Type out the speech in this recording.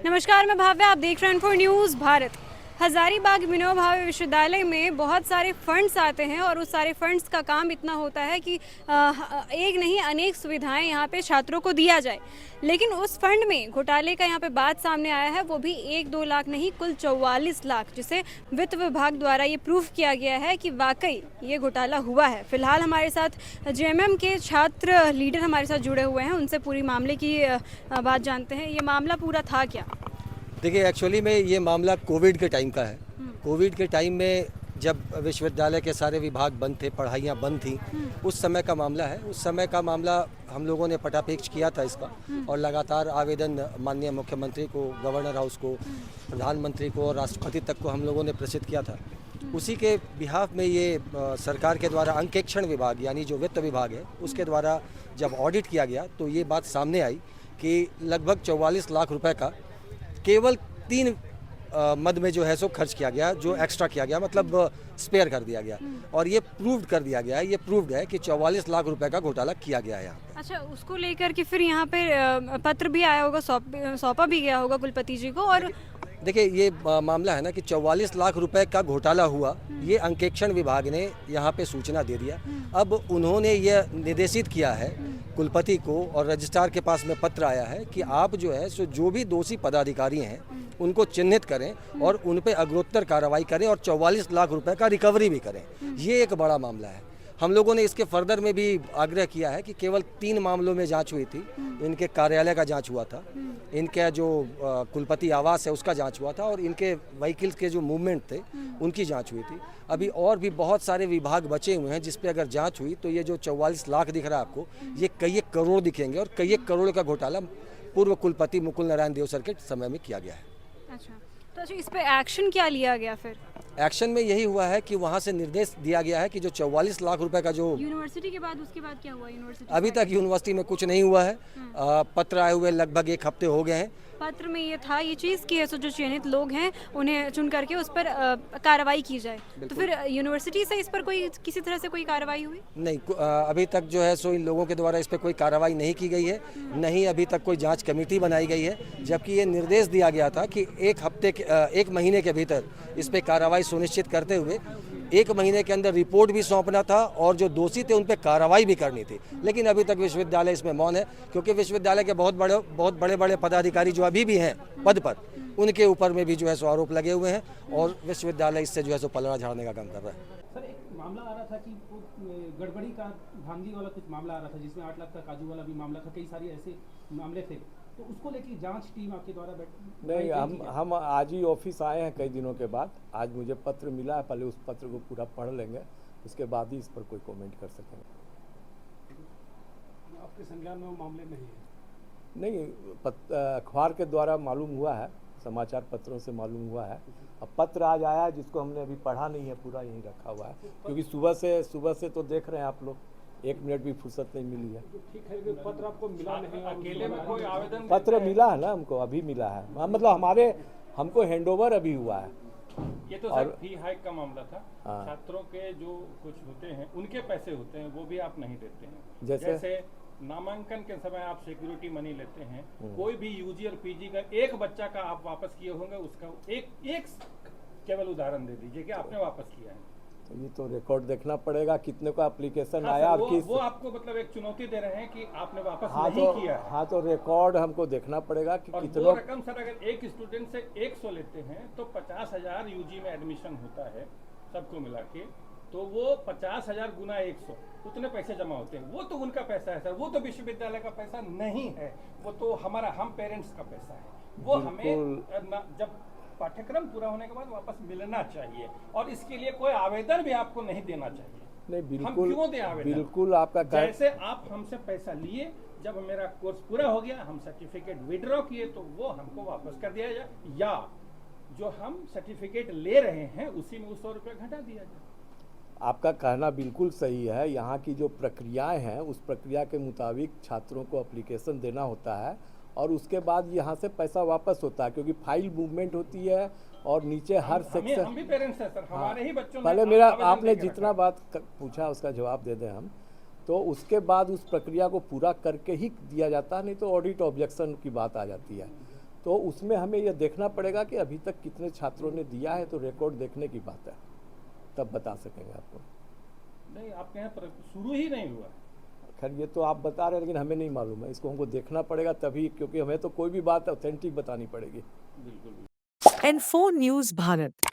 नमस्कार, मैं भाव्या। आप देख रहे हैं फॉर न्यूज़ भारत। हजारीबाग विनोबा भावे विश्वविद्यालय में बहुत सारे फंड्स आते हैं और उस सारे फंड्स का काम इतना होता है कि एक नहीं अनेक सुविधाएं यहाँ पे छात्रों को दिया जाए। लेकिन उस फंड में घोटाले का यहाँ पे बात सामने आया है, वो भी 1-2 लाख नहीं, कुल 44 लाख, जिसे वित्त विभाग द्वारा ये प्रूफ किया गया है कि वाकई ये घोटाला हुआ है। फिलहाल हमारे साथ जेएमएम के छात्र लीडर हमारे साथ जुड़े हुए हैं, उनसे पूरी मामले की बात जानते हैं। ये मामला पूरा था क्या? देखिए, एक्चुअली में ये मामला कोविड के टाइम का है। कोविड के टाइम में जब विश्वविद्यालय के सारे विभाग बंद थे, पढ़ाइयाँ बंद थी, उस समय का मामला है। उस समय का मामला हम लोगों ने पटापेक्ष किया था इसका, और लगातार आवेदन माननीय मुख्यमंत्री को, गवर्नर हाउस को, प्रधानमंत्री को और राष्ट्रपति तक को हम लोगों ने प्रेषित किया था। उसी के बिहाफ में ये सरकार के द्वारा अंकेक्षण विभाग यानी जो वित्त विभाग है उसके द्वारा जब ऑडिट किया गया तो ये बात सामने आई कि लगभग 44 लाख रुपए का केवल 3 मद में जो है सो खर्च किया गया, जो एक्स्ट्रा किया गया, मतलब स्पेयर कर दिया गया। और ये प्रूव्ड कर दिया गया है, ये प्रूव्ड है कि 44 लाख रुपए का घोटाला किया गया है यहाँ पे। अच्छा, उसको लेकर के फिर यहाँ पे पत्र भी आया होगा, सौंपा भी गया होगा कुलपति जी को। और देखिए, ये मामला है ना कि 44 लाख रुपए का घोटाला हुआ, ये अंकेक्षण विभाग ने यहाँ पे सूचना दे दिया। अब उन्होंने ये निर्देशित किया है कुलपति को, और रजिस्ट्रार के पास में पत्र आया है कि आप जो है सो जो भी दोषी पदाधिकारी हैं उनको चिन्हित करें और उन पे अग्रोत्तर कार्रवाई करें और 44 लाख रुपए का रिकवरी भी करें। ये एक बड़ा मामला है। हम लोगों ने इसके फर्दर में भी आग्रह किया है कि केवल 3 मामलों में जांच हुई थी। इनके कार्यालय का जांच हुआ था, इनका जो कुलपति आवास है उसका जांच हुआ था, और इनके व्हीकल्स के जो मूवमेंट थे उनकी जांच हुई थी। अभी और भी बहुत सारे विभाग बचे हुए हैं जिस पे अगर जांच हुई तो ये जो 44 लाख दिख रहा है आपको, ये कई एक करोड़ दिखेंगे, और कई एक करोड़ का घोटाला पूर्व कुलपति मुकुल नारायण देवसर के समय में किया गया है। अच्छा, तो अच्छा, इस पे एक्शन क्या लिया गया फिर? एक्शन में यही हुआ है कि वहाँ से निर्देश दिया गया है कि जो 44 लाख रुपए का जो यूनिवर्सिटी के बाद, उसके बाद क्या हुआ यूनिवर्सिटी? अभी तक यूनिवर्सिटी में कुछ नहीं हुआ है। पत्र आए हुए लगभग 1 हफ्ते हो गए हैं। पत्र में ये था, ये चीज़ की है सो जो चयनित लोग हैं उन्हें चुन करके उस पर कार्रवाई की जाए। तो फिर यूनिवर्सिटी से इस पर कोई किसी तरह से कोई कार्रवाई हुई? नहीं, अभी तक जो है सो इन लोगों के द्वारा इस पर कोई कार्रवाई नहीं की गई है, नहीं अभी तक कोई जांच कमेटी बनाई गई है। जबकि ये निर्देश दिया गया था कि 1 महीने के भीतर इस पर कार्रवाई सुनिश्चित करते हुए 1 महीने के अंदर रिपोर्ट भी सौंपना था और जो दोषी थे उन पर कार्रवाई भी करनी थी। लेकिन अभी तक विश्वविद्यालय इसमें मौन है, क्योंकि विश्वविद्यालय के बहुत बड़े पदाधिकारी जो अभी भी हैं पद पर, उनके ऊपर में भी जो है सो आरोप लगे हुए हैं, और विश्वविद्यालय इससे जो है सो पलड़ा झाड़ने का काम कर रहा है। सर, एक मामला आ रहा था कि गड़बड़ी का धांधली वाला कुछ मामला आ रहा था जिसमें 8 लाख का काजू वाला भी मामला था, कई सारे ऐसे मामले थे, तो उसको लेकर जांच टीम आपके द्वारा नहीं, हम आज ही ऑफिस आए हैं कई दिनों के बाद। आज मुझे पत्र मिला है, पहले उस पत्र को पूरा पढ़ लेंगे, उसके बाद ही इस पर कोई कमेंट कर सकेंगे। आपके संज्ञान में वो मामले नहीं है? नहीं, अखबार के द्वारा मालूम हुआ है, समाचार पत्रों से मालूम हुआ है। अब पत्र आज आया है जिसको हमने अभी पढ़ा नहीं है, पूरा यहीं रखा हुआ है, क्योंकि सुबह से तो देख रहे हैं आप लोग, 1 मिनट भी फुर्सत नहीं मिली है। ठीक है, पत्र आपको मिला नहीं? अकेले में कोई आवेदन? पत्र मिला है ना हमको, अभी मिला है, मतलब हमको हैंडओवर अभी हुआ है। ये तो सर फी हाइक का मामला था। छात्रों के जो कुछ होते हैं उनके पैसे होते हैं वो भी आप नहीं देते हैं। जैसे नामांकन के समय आप सिक्योरिटी मनी लेते हैं, कोई भी यूजी और पीजी का एक बच्चा का आप वापस किए होंगे, उसका एक केवल उदाहरण दे दीजिए कि आपने वापस किया है। तो ये तो रिकॉर्ड देखना पड़ेगा कितने का एप्लीकेशन आया और किस। वो आपको मतलब एक चुनौती दे रहे हैं कि आपने वापस नहीं किया है। हाँ, तो रिकॉर्ड हमको देखना पड़ेगा कि कितना। वो रकम सर, अगर एक स्टूडेंट से 100 लेते हैं तो 50,000 यूजी में एडमिशन होता है सबको मिला के, तो वो 50,000 गुना 100 उतने पैसे जमा होते हैं। वो तो उनका पैसा है सर, वो तो विश्वविद्यालय का पैसा नहीं है, वो तो हम पेरेंट्स का पैसा है। वो हमें जब पाठ्यक्रम पूरा होने के बाद वापस मिलना चाहिए, और इसके लिए कोई आवेदन भी आपको नहीं देना चाहिए। नहीं, बिल्कुल, हम क्यों दें आवेदन? बिल्कुल आपका जैसे आप हमसे पैसा लिए, जब मेरा कोर्स पूरा हो गया, हम सर्टिफिकेट विड्रॉ किए तो वो हमको वापस कर दिया जाए, या जो हम सर्टिफिकेट ले रहे हैं उसी में 100 रुपये घटा दिया जाए। आपका कहना बिल्कुल सही है। यहाँ की जो प्रक्रियाएं हैं उस प्रक्रिया के मुताबिक छात्रों को एप्लीकेशन देना होता है, और उसके बाद यहाँ से पैसा वापस होता है, क्योंकि फाइल मूवमेंट होती है, और नीचे हर सेक्शन। हम भी पेरेंट्स हैं सर, हमारे ही बच्चों ने। पहले आपने जितना बात पूछा उसका जवाब दे दें हम, तो उसके बाद उस प्रक्रिया को पूरा करके ही दिया जाता है, नहीं तो ऑडिट ऑब्जेक्शन की बात आ जाती है। तो उसमें हमें यह देखना पड़ेगा कि अभी तक कितने छात्रों ने दिया है, तो रिकॉर्ड देखने की बात है, तब बता सकेंगे आपको। नहीं, आपके यहाँ शुरू ही नहीं हुआ। खैर ये तो आप बता रहे हैं, लेकिन हमें नहीं मालूम है, इसको हमको देखना पड़ेगा तभी, क्योंकि हमें तो कोई भी बात ऑथेंटिक बतानी पड़ेगी। बिल्कुल। N4 News Bharat